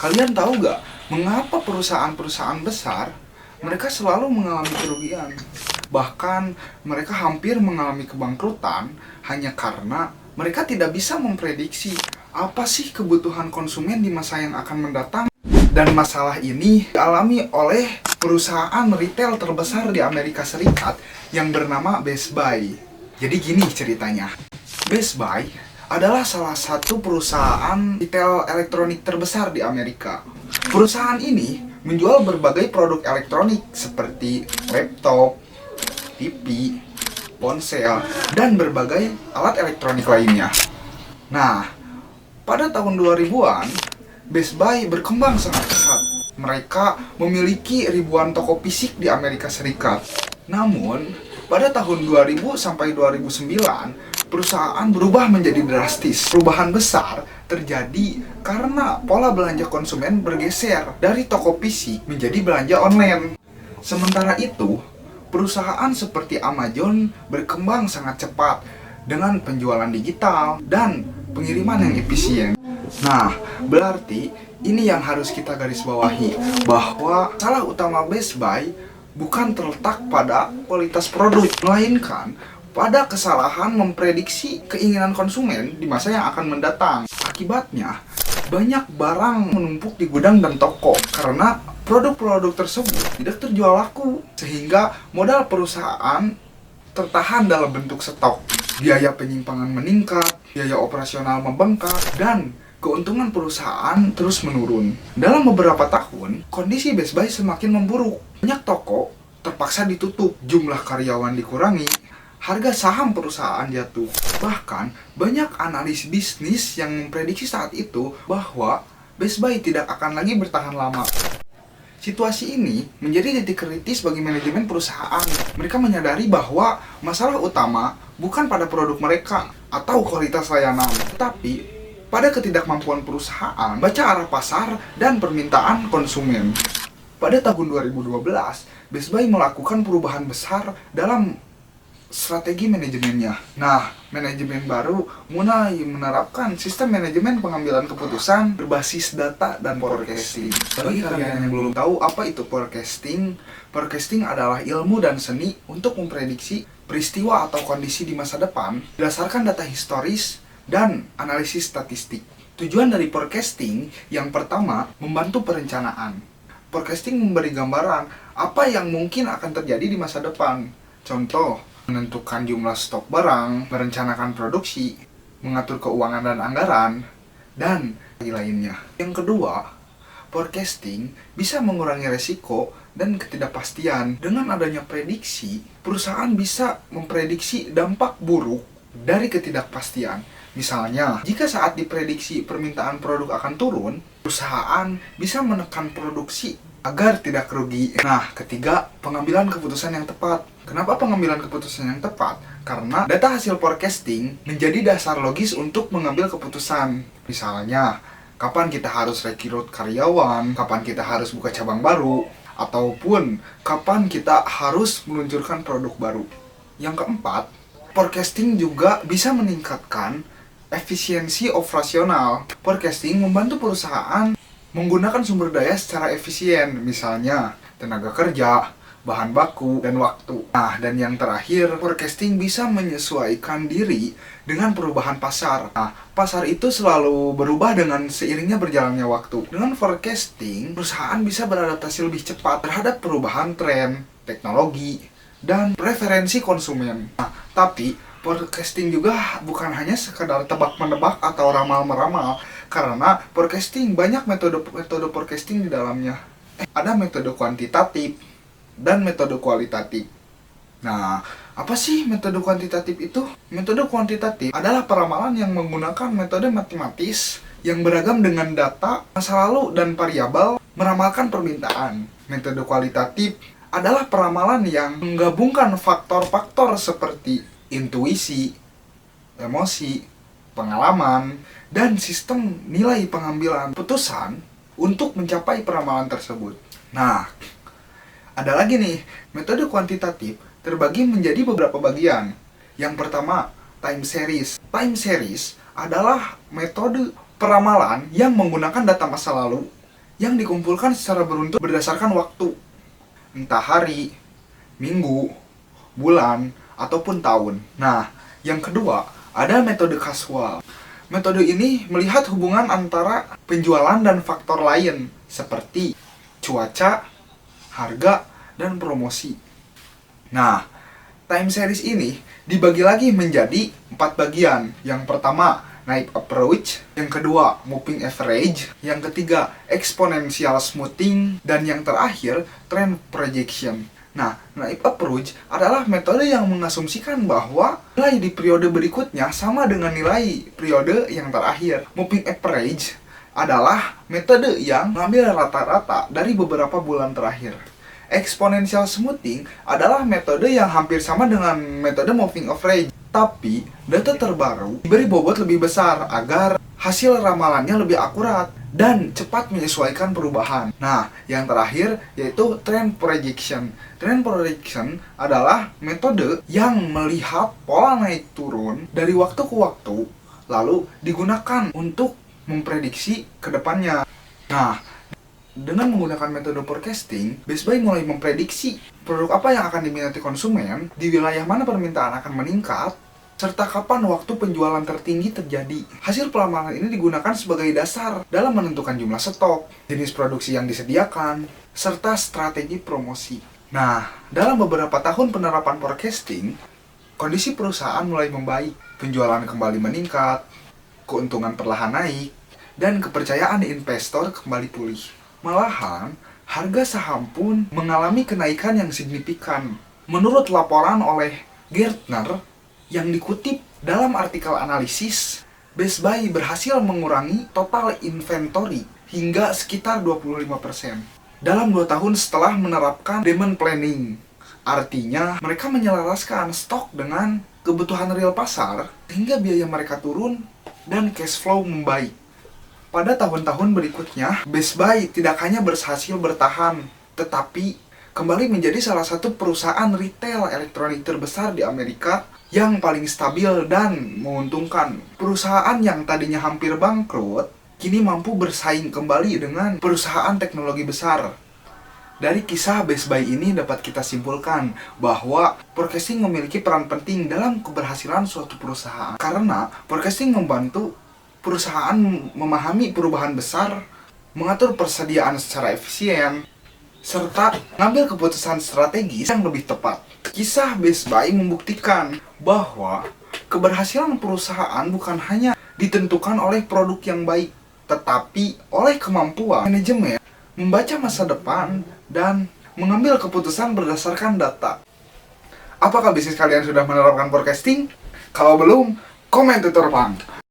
Kalian tahu gak, mengapa perusahaan-perusahaan besar mereka selalu mengalami kerugian? Bahkan mereka hampir mengalami kebangkrutan hanya karena mereka tidak bisa memprediksi apa sih kebutuhan konsumen di masa yang akan mendatang. Dan masalah ini dialami oleh perusahaan retail terbesar di Amerika Serikat yang bernama Best Buy. Jadi gini ceritanya. Best Buy adalah salah satu perusahaan retail elektronik terbesar di Amerika. Perusahaan ini menjual berbagai produk elektronik seperti laptop, TV, ponsel, dan berbagai alat elektronik lainnya. Nah, pada tahun 2000-an, Best Buy berkembang sangat pesat. Mereka memiliki ribuan toko fisik di Amerika Serikat. Namun, pada tahun 2000 sampai 2009, perusahaan berubah menjadi drastis. Perubahan besar terjadi karena pola belanja konsumen bergeser dari toko fisik menjadi belanja online. Sementara itu, perusahaan seperti Amazon berkembang sangat cepat dengan penjualan digital dan pengiriman yang efisien. Nah, berarti ini yang harus kita garis bawahi, bahwa salah utama Best Buy bukan terletak pada kualitas produk, melainkan pada kesalahan memprediksi keinginan konsumen di masa yang akan mendatang. Akibatnya, banyak barang menumpuk di gudang dan toko karena produk-produk tersebut tidak terjual laku, sehingga modal perusahaan tertahan dalam bentuk stok. Biaya penyimpangan meningkat, biaya operasional membengkak, dan keuntungan perusahaan terus menurun. Dalam beberapa tahun, kondisi Best Buy semakin memburuk. Banyak toko terpaksa ditutup, jumlah karyawan dikurangi, harga saham perusahaan jatuh. Bahkan, banyak analis bisnis yang memprediksi saat itu bahwa Best Buy tidak akan lagi bertahan lama. Situasi ini menjadi titik kritis bagi manajemen perusahaan. Mereka menyadari bahwa masalah utama bukan pada produk mereka atau kualitas layanan, tetapi pada ketidakmampuan perusahaan baca arah pasar dan permintaan konsumen. Pada tahun 2012, Best Buy melakukan perubahan besar dalam strategi manajemennya. Nah, manajemen baru mulai menerapkan sistem manajemen pengambilan keputusan berbasis data dan forecasting. Bagi kalian yang belum tahu apa itu forecasting, forecasting adalah ilmu dan seni untuk memprediksi peristiwa atau kondisi di masa depan berdasarkan data historis dan analisis statistik. Tujuan dari forecasting yang pertama, membantu perencanaan. Forecasting memberi gambaran apa yang mungkin akan terjadi di masa depan. Contoh, menentukan jumlah stok barang, merencanakan produksi, mengatur keuangan dan anggaran, dan lainnya. Yang kedua, forecasting bisa mengurangi resiko dan ketidakpastian. Dengan adanya prediksi, perusahaan bisa memprediksi dampak buruk dari ketidakpastian. Misalnya, jika saat diprediksi permintaan produk akan turun, perusahaan bisa menekan produksi agar tidak rugi. Nah, ketiga, pengambilan keputusan yang tepat. Kenapa pengambilan keputusan yang tepat? Karena data hasil forecasting menjadi dasar logis untuk mengambil keputusan. Misalnya, kapan kita harus rekrut karyawan, kapan kita harus buka cabang baru, ataupun kapan kita harus meluncurkan produk baru. Yang keempat, forecasting juga bisa meningkatkan efisiensi operasional. Forecasting membantu perusahaan menggunakan sumber daya secara efisien, misalnya tenaga kerja, bahan baku, dan waktu. Nah, dan yang terakhir, forecasting bisa menyesuaikan diri dengan perubahan pasar. Nah, pasar itu selalu berubah dengan seiringnya berjalannya waktu. Dengan forecasting, perusahaan bisa beradaptasi lebih cepat terhadap perubahan tren, teknologi, dan preferensi konsumen. Nah, tapi forecasting juga bukan hanya sekadar tebak-menebak atau ramal-meramal, karena forecasting banyak metode forecasting di dalamnya. Ada metode kuantitatif dan metode kualitatif. Nah, apa sih metode kuantitatif itu? Metode kuantitatif adalah peramalan yang menggunakan metode matematis yang beragam dengan data, masa lalu, dan variabel meramalkan permintaan. Metode kualitatif adalah peramalan yang menggabungkan faktor-faktor seperti intuisi, emosi, pengalaman, dan sistem nilai pengambilan keputusan untuk mencapai peramalan tersebut. Nah, ada lagi nih, metode kuantitatif terbagi menjadi beberapa bagian. Yang pertama, time series. Time series adalah metode peramalan yang menggunakan data masa lalu, yang dikumpulkan secara beruntun berdasarkan waktu, entah hari, minggu, bulan, ataupun tahun. Nah, yang kedua, ada metode kasual. Metode ini melihat hubungan antara penjualan dan faktor lain, seperti cuaca, harga, dan promosi. Nah, time series ini dibagi lagi menjadi 4 bagian. Yang pertama, naip approach. Yang kedua, moving average. Yang ketiga, exponential smoothing. Dan yang terakhir, trend projection. Nah, naip approach adalah metode yang mengasumsikan bahwa nilai di periode berikutnya sama dengan nilai periode yang terakhir. Moving average adalah metode yang mengambil rata-rata dari beberapa bulan terakhir. Exponential smoothing adalah metode yang hampir sama dengan metode moving average, tapi data terbaru diberi bobot lebih besar agar hasil ramalannya lebih akurat dan cepat menyesuaikan perubahan. Nah, yang terakhir yaitu trend projection. Trend projection adalah metode yang melihat pola naik turun dari waktu ke waktu, lalu digunakan untuk memprediksi ke depannya. Nah, dengan menggunakan metode forecasting, Best Buy mulai memprediksi produk apa yang akan diminati konsumen, di wilayah mana permintaan akan meningkat, serta kapan waktu penjualan tertinggi terjadi. Hasil pelamaran ini digunakan sebagai dasar dalam menentukan jumlah stok, jenis produksi yang disediakan, serta strategi promosi. Nah, dalam beberapa tahun penerapan forecasting, kondisi perusahaan mulai membaik, penjualan kembali meningkat, keuntungan perlahan naik, dan kepercayaan investor kembali pulih. Malahan, harga saham pun mengalami kenaikan yang signifikan. Menurut laporan oleh Gartner yang dikutip dalam artikel analisis, Best Buy berhasil mengurangi total inventory hingga sekitar 25% dalam 2 tahun setelah menerapkan demand planning. Artinya, mereka menyelaraskan stok dengan kebutuhan real pasar sehingga biaya mereka turun dan cash flow membaik. Pada tahun-tahun berikutnya, Best Buy tidak hanya berhasil bertahan, tetapi kembali menjadi salah satu perusahaan retail elektronik terbesar di Amerika yang paling stabil dan menguntungkan. Perusahaan yang tadinya hampir bangkrut, kini mampu bersaing kembali dengan perusahaan teknologi besar. Dari kisah Best Buy ini dapat kita simpulkan bahwa forecasting memiliki peran penting dalam keberhasilan suatu perusahaan. Karena forecasting membantu perusahaan memahami perubahan besar, mengatur persediaan secara efisien, serta mengambil keputusan strategis yang lebih tepat. Kisah Best Buy membuktikan bahwa keberhasilan perusahaan bukan hanya ditentukan oleh produk yang baik, tetapi oleh kemampuan manajemen membaca masa depan dan mengambil keputusan berdasarkan data. Apakah bisnis kalian sudah menerapkan forecasting? Kalau belum, komen tutor Bang.